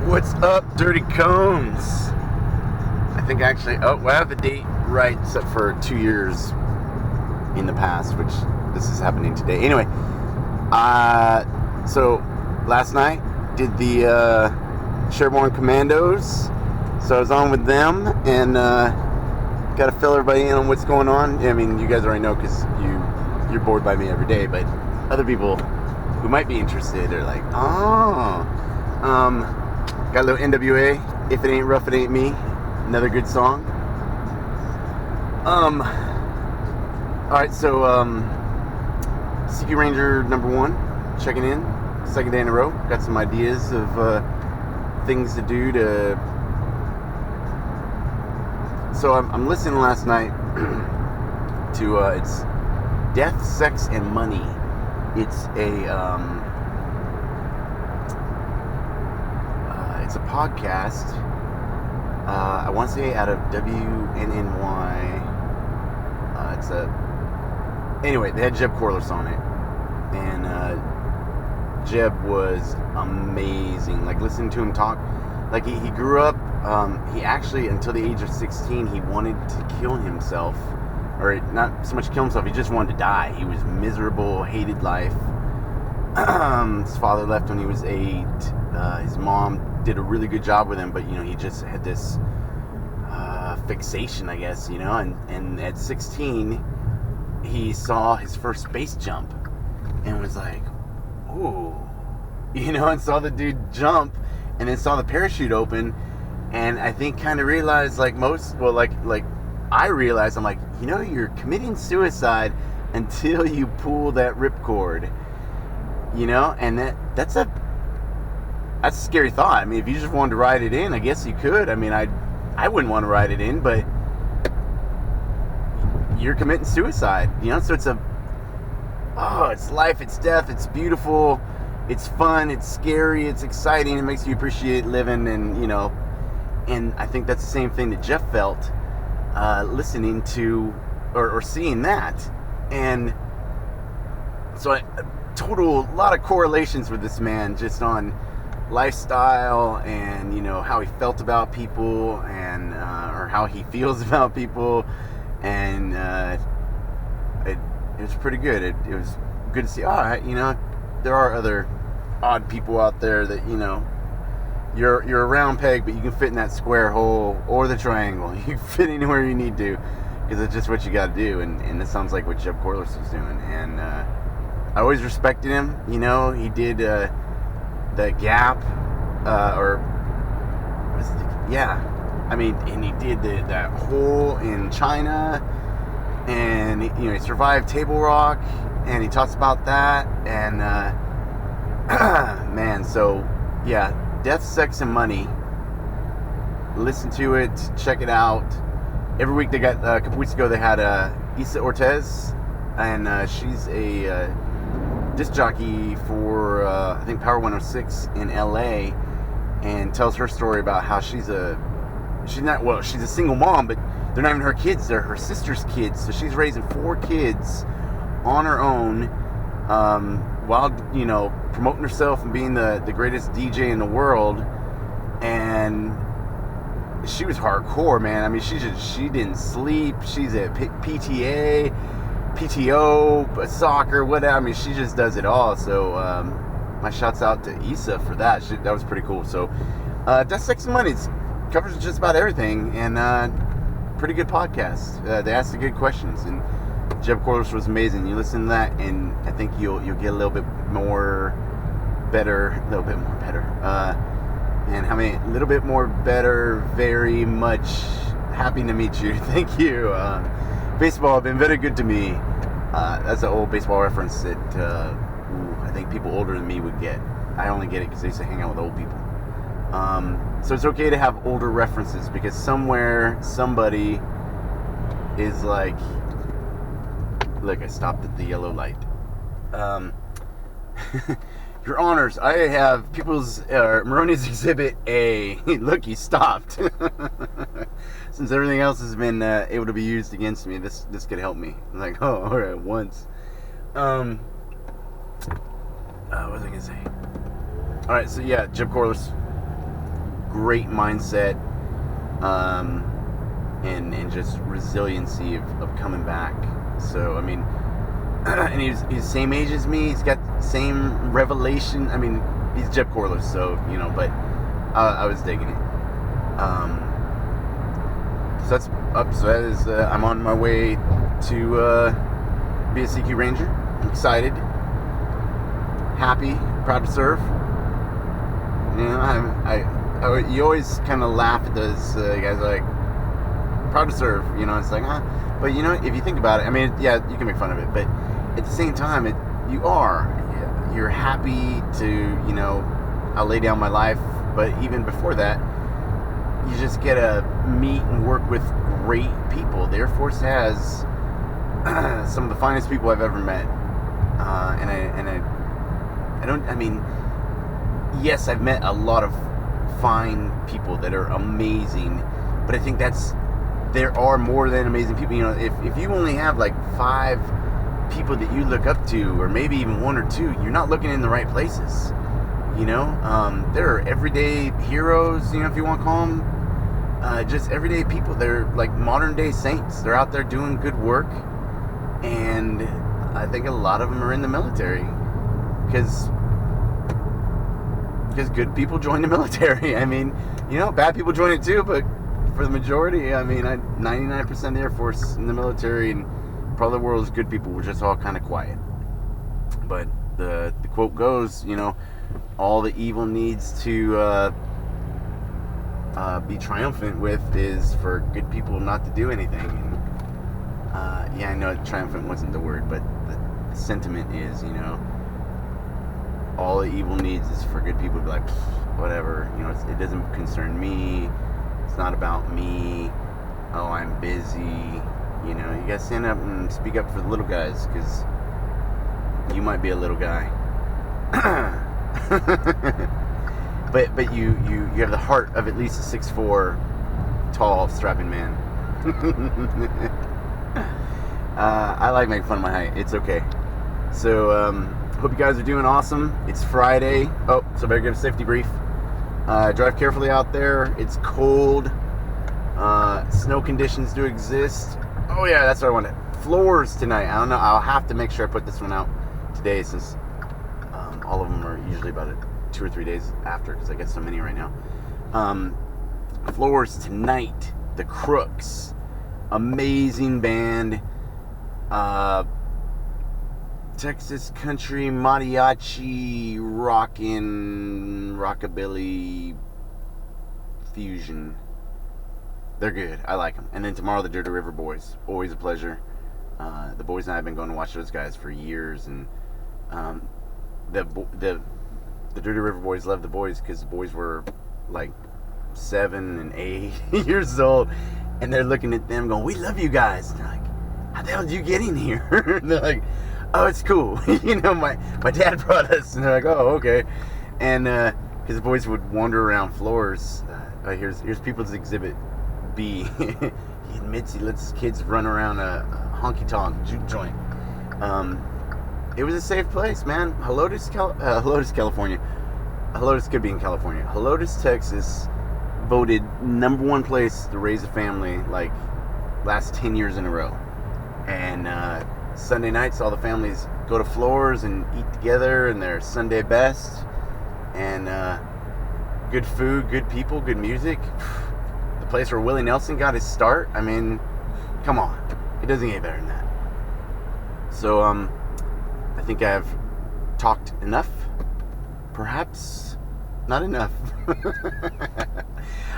What's up, Dirty Cones? I think actually, I have the date right, except for 2 years in the past, which this is happening today. Anyway, so last night did the Sherborne Commandos. So I was on with them and got to fill everybody in on what's going on. I mean, you guys already know because you're bored by me every day, but other people who might be interested are like, got a little NWA, If It Ain't Rough, It Ain't Me. Another good song. Alright, so CQ Ranger number 1, checking in. Second day in a row. Got some ideas of things to do to... So I'm listening last night to, it's Death, Sex, and Money. It's a podcast, I want to say out of WNNY. Anyway, they had Jeb Corliss on it, and Jeb was amazing. Like, listening to him talk, like he grew up, he actually, until the age of 16, he wanted to kill himself, or not so much kill himself, he just wanted to die. He was miserable, hated life. His father left when he was 8. His mom did a really good job with him, but he just had this fixation, I guess, and at 16 he saw his first base jump and was like, ooh, and saw the dude jump and then saw the parachute open, and I think kind of realized, like I realized, I'm like, you're committing suicide until you pull that ripcord, and that's a scary thought. I mean, if you just wanted to ride it in, I guess you could. I mean, I wouldn't want to ride it in, but you're committing suicide, so it's it's life, it's death, it's beautiful, it's fun, it's scary, it's exciting, it makes you appreciate living, and, and I think that's the same thing that Jeff felt, listening to, or seeing that, and so a lot of correlations with this man, just on lifestyle and how he felt about people, and or how he feels about people, and it was pretty good. It was good to see. There are other odd people out there that you're a round peg, but you can fit in that square hole or the triangle. You can fit anywhere you need to, because it's just what you got to do. And this sounds like what Jeb Corliss was doing, and I always respected him. He did the Gap, and he did that hole in China, and he survived Table Rock, and he talks about that, and man, so yeah, Death, Sex, and Money. Listen to it, check it out. Every week they got, a couple weeks ago they had Yissa Ortiz, and she's a disc jockey for I think Power 106 in LA, and tells her story about how she's a single mom, but they're not even her kids, they're her sister's kids. So she's raising 4 kids on her own, while promoting herself and being the greatest DJ in the world. And she was hardcore, man. I mean, she didn't sleep. She's at PTO, soccer, whatever. I mean, she just does it all. So my shouts out to Issa for that. That was pretty cool. So Death, Sex, and Money covers just about everything, and pretty good podcast. They asked the good questions, and Jeb Corliss was amazing. You listen to that, and I think you'll get a little bit more better. And how many? A little bit more better. Very much happy to meet you. Thank you. Baseball been very good to me. That's an old baseball reference that I think people older than me would get. I only get it because I used to hang out with old people. So it's okay to have older references, because somewhere somebody is like, look, I stopped at the yellow light. Your honors, I have People's Maroni's Exhibit A. Look, he stopped. Since everything else has been able to be used against me, this could help me. I'm like, oh, all right, once. What was I gonna say? All right, so yeah, Jeb Corliss. great mindset, and just resiliency of coming back. So I mean, and he's the same age as me. He's got the same revelation. I mean, he's Jeb Corliss, so but I was digging it. So that's up. So that is, I'm on my way to be a CQ Ranger. I'm excited, happy, proud to serve. You always kind of laugh at those guys like, proud to serve. It's like, but if you think about it, I mean, yeah, you can make fun of it, but at the same time, you're happy to, I'll lay down my life, but even before that, you just get to meet and work with great people. The Air Force has some of the finest people I've ever met, yes, I've met a lot of fine people that are amazing, but I think there are more than amazing people. If you only have like 5 people that you look up to, or maybe even 1 or 2, you're not looking in the right places. There are everyday heroes, if you want to call them, just everyday people. They're like modern day saints. They're out there doing good work, and I think a lot of them are in the military because good people join the military. I mean, bad people join it too, but for the majority, 99% of the Air Force in the military, and probably the world's good people. We're just all kind of quiet. But the quote goes, all the evil needs to be triumphant with is for good people not to do anything. And I know triumphant wasn't the word, but the sentiment is, all the evil needs is for good people to be like, whatever, it doesn't concern me. It's not about me. Oh, I'm busy. You gotta stand up and speak up for the little guys, because you might be a little guy. but you have the heart of at least a 6'4" tall, strapping man. I like making fun of my height. It's okay. So, hope you guys are doing awesome. It's Friday. Oh, so better give a safety brief. Drive carefully out there. It's cold. Snow conditions do exist. Oh yeah, that's what I wanted. Floors tonight. I don't know. I'll have to make sure I put this one out today, since all of them are usually about 2 or 3 days after, because I get so many right now. Floors tonight. The Crooks, amazing band. Texas country mariachi rockabilly fusion. They're good. I like them. And then tomorrow, the Dirty River Boys. Always a pleasure. The boys and I have been going to watch those guys for years, and the Dirty River Boys love the boys because the boys were like 7 and 8 years old, and they're looking at them going, "We love you guys." And they're like, "How the hell did you get in here?" And they're like, "Oh, it's cool. My dad brought us." And they're like, "Oh, okay." And because the boys would wander around floors. Here's People's Exhibit B. He admits he lets his kids run around a honky-tonk juke joint. It was a safe place, man. Helotes, California. Helotes could be in California. Helotes, Texas, voted #1 place to raise a family like last 10 years in a row. And Sunday nights, all the families go to floors and eat together, and they're Sunday best. And good food, good people, good music. The place where Willie Nelson got his start. I mean, come on. It doesn't get better than that. So, I think I've talked enough. Perhaps not enough.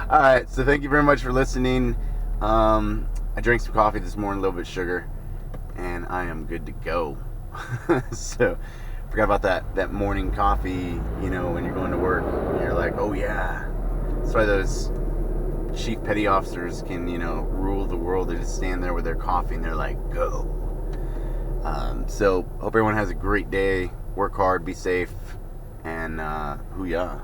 Alright, so thank you very much for listening. I drank some coffee this morning, a little bit of sugar, and I am good to go. So, forgot about that morning coffee, when you're going to work, you're like, oh yeah. That's why those chief petty officers can, rule the world. They just stand there with their coffee and they're like, go. So, hope everyone has a great day. Work hard, be safe, and hoo-yah.